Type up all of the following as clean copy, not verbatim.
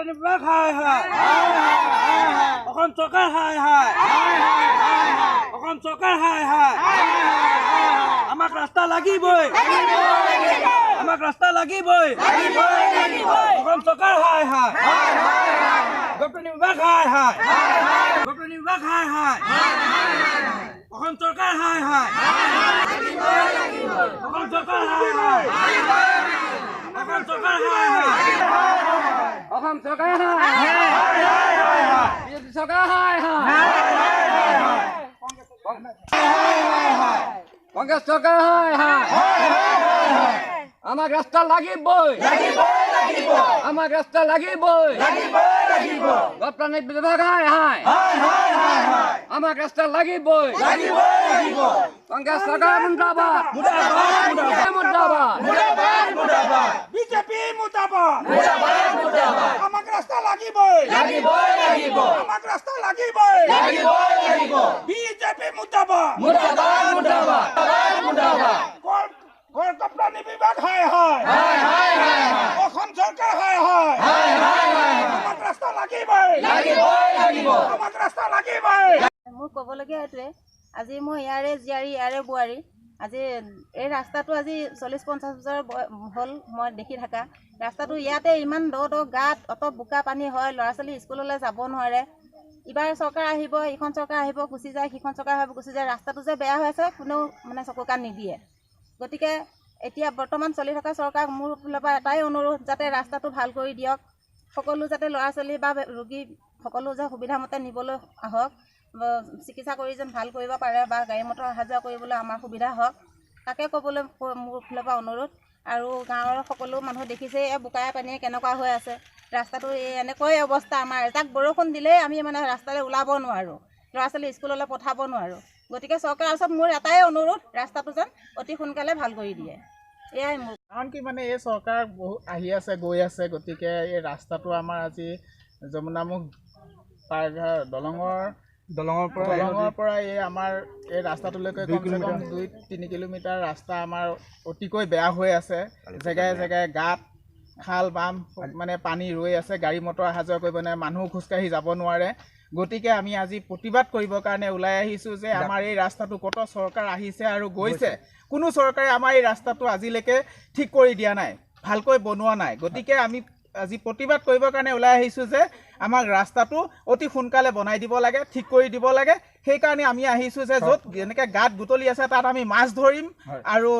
Doctor নিবাক হাই হাই অসম চৰকাৰ হাই হাই অসম চৰকাৰ হাই হাই আমাক ৰাস্তা লাগিবই আমাক ৰাস্তা লাগিবই অসম চৰকাৰ হাই হাই ডক্টৰ নিবাক হাই হাই ডক্টৰ নিবাক হাই হাই অসম চৰকাৰ হাই হাই অসম চৰকাৰ হাই হাই অসম চৰকাৰ হাই হাই অসম চৰকাৰ হাই বিজেপি চৰকাৰ হাই হাই কংগ্ৰেছ চৰকাৰ হাই হাই আমাক ৰাস্তা লাগিবই আমাক ৰাস্তা লাগিবই গণতান্ত্ৰিক বিভাগ হাই হাই আমাক ৰাস্তা লাগিবই কংগ্ৰেছ চৰকাৰ মুৰ্দাবাদ মুৰ্দাবাদ বিজেপি মুৰ্দাবাদ আমাক ৰাস্তা লাগিবই আমাক ৰাস্তা লাগিবই বিজেপি মুৰ্দাবাদ কলকাতা বিভাগ হাই হাই অসম চৰকাৰ হাই হাই আমাক ৰাস্তা লাগিবই আমাক ৰাস্তা লাগিবই। মোৰ ক'বলগীয়া এইটোৱে, আজি মই ইয়াৰে জীয়াৰী ইয়াৰে বোৱাৰী, আজি এই ৰাস্তাটো আজি 40-50 বছৰ হ'ল মই দেখি থকা ৰাস্তাটো। ইয়াতে ইমান দ গাঁত অত বোকা পানী হয়, ল'ৰা ছোৱালী স্কুললৈ যাব নোৱাৰে। ইবাৰ চৰকাৰ আহিব, ইখন চৰকাৰ আহিব গুচি যায়, সিখন চৰকাৰ আহিব গুচি যায়। ৰাস্তাটো যে বেয়া হৈ আছে কোনেও চকু কাণ নিদিয়ে। গতিকে এতিয়া বৰ্তমান চলি থকা চৰকাৰক মোৰ ফালৰ পৰা এটাই অনুৰোধ, যাতে ৰাস্তাটো ভাল কৰি দিয়ক। সকলো যাতে ল'ৰা ছোৱালী বা ৰোগী সকলো যে সুবিধামতে নিবলৈ আহক, চিকিৎসা কৰি যেন ভাল কৰিব পাৰে বা গাড়ী মটৰ অহা যোৱা কৰিবলৈ আমাৰ সুবিধা হওক, তাকে ক'বলৈ মোৰ ফালৰ পৰা অনুৰোধ। আৰু গাঁৱৰ সকলো মানুহ দেখিছে এই বোকাই পানীয়ে কেনেকুৱা হৈ আছে। ৰাস্তাটো এনেকৈ অৱস্থা, আমাৰ এজাক বৰষুণ দিলেই আমি ৰাস্তালৈ ওলাব নোৱাৰোঁ, ল'ৰা ছোৱালী স্কুললৈ পঠাব নোৱাৰোঁ। গতিকে চৰকাৰৰ ওচৰত মোৰ এটাই অনুৰোধ, ৰাস্তাটো যেন অতি সোনকালে ভাল কৰি দিয়ে। এয়াই মোৰ কাৰণ কি এই চৰকাৰ বহুত আহি আছে গৈ আছে, গতিকে এই ৰাস্তাটো আমাৰ আজি যমুনামুখ দলঙৰ পৰা এই আমাৰ এই ৰাস্তাটোলৈকে কমচে কম 2-3 কিলোমিটাৰ ৰাস্তা আমাৰ অতিকৈ বেয়া হৈ আছে। জেগাই জেগাই গাঁত খাল বাম পানী ৰৈ আছে, গাড়ী মটৰ অহা যোৱা কৰিব নোৱাৰে, মানুহ খোজকাঢ়ি যাব নোৱাৰে। গতিকে আমি আজি প্ৰতিবাদ কৰিবৰ কাৰণে ওলাই আহিছোঁ যে আমাৰ এই ৰাস্তাটো কত চৰকাৰ আহিছে আৰু গৈছে, কোনো চৰকাৰে আমাৰ এই ৰাস্তাটো আজিলৈকে ঠিক কৰি দিয়া নাই, ভালকৈ বনোৱা নাই। গতিকে আমি আজি প্ৰতিবাদ কৰিবৰ কাৰণে ওলাই আহিছোঁ যে আমাক ৰাস্তাটো অতি সোনকালে বনাই দিব লাগে, ঠিক কৰি দিব লাগে। সেইকাৰণে আমি আহিছোঁ যে য'ত যেনেকৈ গাঁত গুতলি আছে তাত আমি মাছ ধৰিম আৰু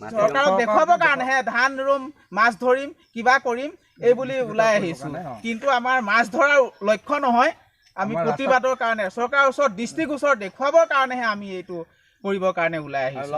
চৰকাৰক দেখুৱাবৰ কাৰণেহে ধান ৰুম, মাছ ধৰিম, কিবা কৰিম এইবুলি ওলাই আহিছোঁ। কিন্তু আমাৰ মাছ ধৰাৰ লক্ষ্য নহয়, আমি প্ৰতিবাদৰ কাৰণে চৰকাৰৰ ওচৰত দৃষ্টিগোচৰ দেখুৱাবৰ কাৰণেহে আমি এইটো কৰিবৰ কাৰণে ওলাই আহিছোঁ।